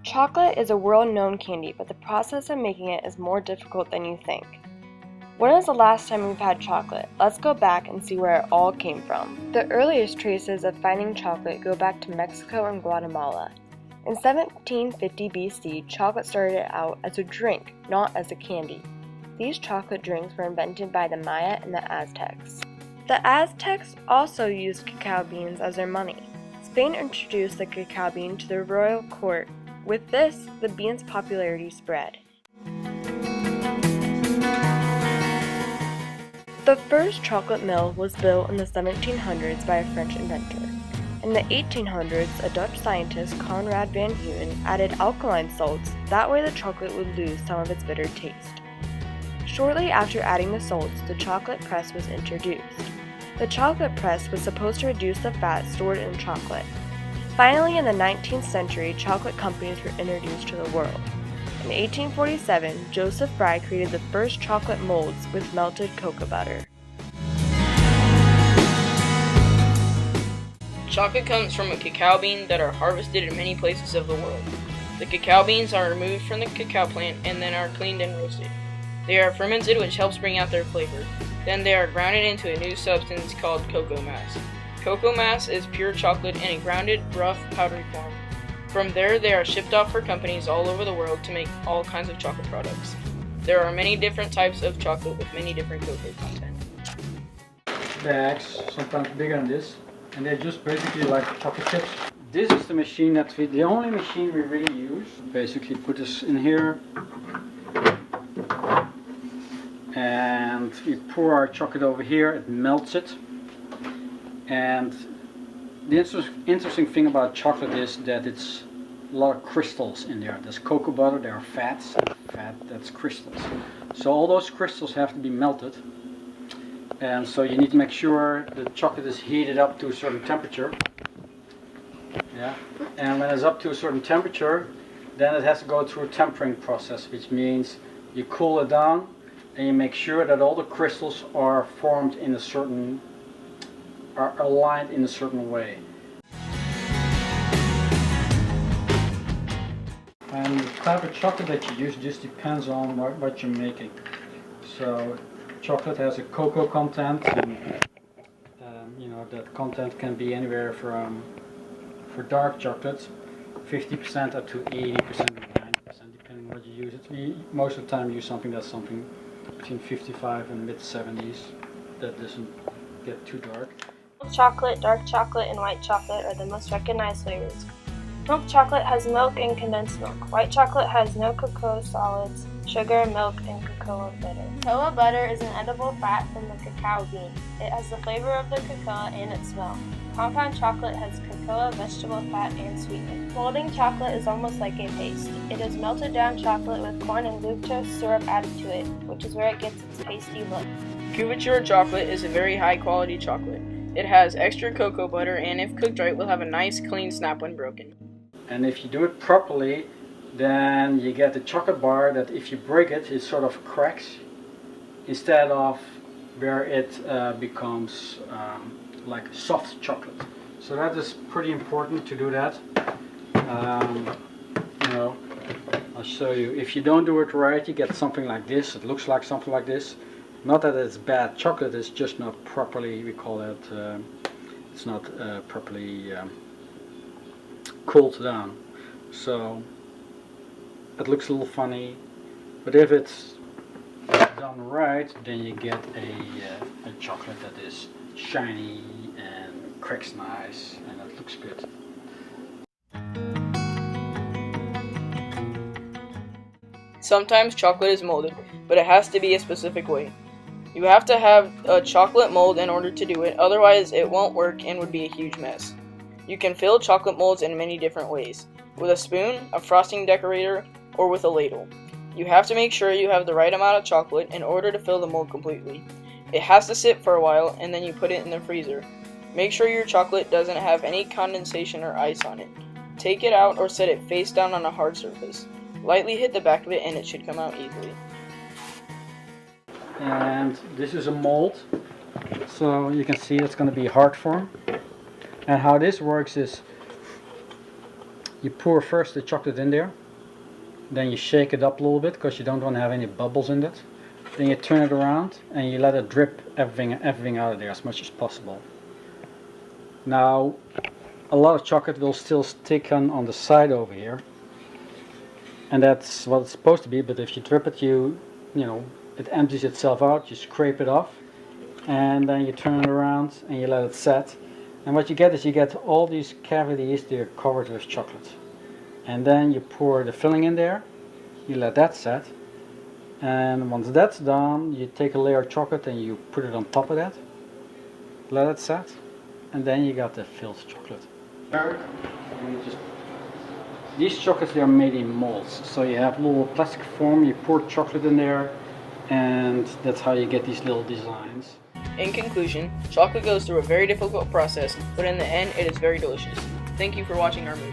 Chocolate is a world-known candy, but the process of making it is more difficult than you think. When is the last time we've had chocolate? Let's go back and see where it all came from. The earliest traces of finding chocolate go back to Mexico and Guatemala. In 1750 BC, chocolate started out as a drink, not as a candy. These chocolate drinks were invented by the Maya and the Aztecs. The Aztecs also used cacao beans as their money. Spain introduced the cacao bean to the royal court. With this, the bean's popularity spread. The first chocolate mill was built in the 1700s by a French inventor. In the 1800s, a Dutch scientist, Conrad van Huyn, added alkaline salts. That way the chocolate would lose some of its bitter taste. Shortly after adding the salts, the chocolate press was introduced. The chocolate press was supposed to reduce the fat stored in chocolate. Finally, in the 19th century, chocolate companies were introduced to the world. In 1847, Joseph Fry created the first chocolate molds with melted cocoa butter. Chocolate comes from a cacao bean that are harvested in many places of the world. The cacao beans are removed from the cacao plant and then are cleaned and roasted. They are fermented, which helps bring out their flavor. Then they are grounded into a new substance called cocoa mass. Cocoa mass is pure chocolate in a grounded, rough, powdery form. From there, they are shipped off for companies all over the world to make all kinds of chocolate products. There are many different types of chocolate with many different cocoa content. Bags, sometimes bigger than this, and they're just basically like chocolate chips. This is the machine the only machine we really use. Basically put this in here, and we pour our chocolate over here, it melts it. And the interesting thing about chocolate is that it's a lot of crystals in there. There's cocoa butter, there are fats, fat, that's crystals. So all those crystals have to be melted. And so you need to make sure the chocolate is heated up to a certain temperature. Yeah. And when it's up to a certain temperature, then it has to go through a tempering process, which means you cool it down and you make sure that all the crystals are formed in a certain, are aligned in a certain way. And the type of chocolate that you use just depends on what you're making. So chocolate has a cocoa content, and you know that content can be anywhere from, for dark chocolates, 50% up to 80% or 90%, depending on what you use. We most of the time use something that's something between 55 and mid 70s that doesn't get too dark. Milk chocolate, dark chocolate, and white chocolate are the most recognized flavors. Milk chocolate has milk and condensed milk. White chocolate has no cocoa solids, sugar, milk, and cocoa butter. Cocoa butter is an edible fat from the cacao bean. It has the flavor of the cocoa and its smell. Compound chocolate has cocoa, vegetable fat, and sweetener. Molding chocolate is almost like a paste. It is melted down chocolate with corn and glucose syrup added to it, which is where it gets its pasty look. Couverture chocolate is a very high quality chocolate. It has extra cocoa butter, and if cooked right, will have a nice clean snap when broken. And if you do it properly, then you get a chocolate bar that if you break it, it sort of cracks, instead of where it becomes like soft chocolate. So that is pretty important to do that. You know, I'll show you. If you don't do it right, you get something like this. It looks like something like this. Not that it's bad chocolate, it's just not properly, we call it, it's not properly cooled down. So it looks a little funny, but if it's done right, then you get a chocolate that is shiny and cracks nice and it looks good. Sometimes chocolate is molded, but it has to be a specific way. You have to have a chocolate mold in order to do it, otherwise it won't work and would be a huge mess. You can fill chocolate molds in many different ways, with a spoon, a frosting decorator, or with a ladle. You have to make sure you have the right amount of chocolate in order to fill the mold completely. It has to sit for a while and then you put it in the freezer. Make sure your chocolate doesn't have any condensation or ice on it. Take it out or set it face down on a hard surface. Lightly hit the back of it and it should come out easily. And this is a mold, so you can see it's going to be hard form. And how this works is You pour first the chocolate in there, then you shake it up a little bit because you don't want to have any bubbles in it. Then you turn it around and you let it drip everything out of there as much as possible. Now, a lot of chocolate will still stick on the side over here, and that's what it's supposed to be, but if you drip it, you know, it empties itself out, you scrape it off, and then you turn it around and you let it set. And what you get is you get all these cavities, they're covered with chocolate. And then you pour the filling in there, you let that set, and once that's done, you take a layer of chocolate and you put it on top of that, let it set, and then you got the filled chocolate. These chocolates, they are made in molds, so you have little plastic form, you pour chocolate in there, and that's how you get these little designs. In conclusion, chocolate goes through a very difficult process, but in the end it is very delicious. Thank you for watching our movie.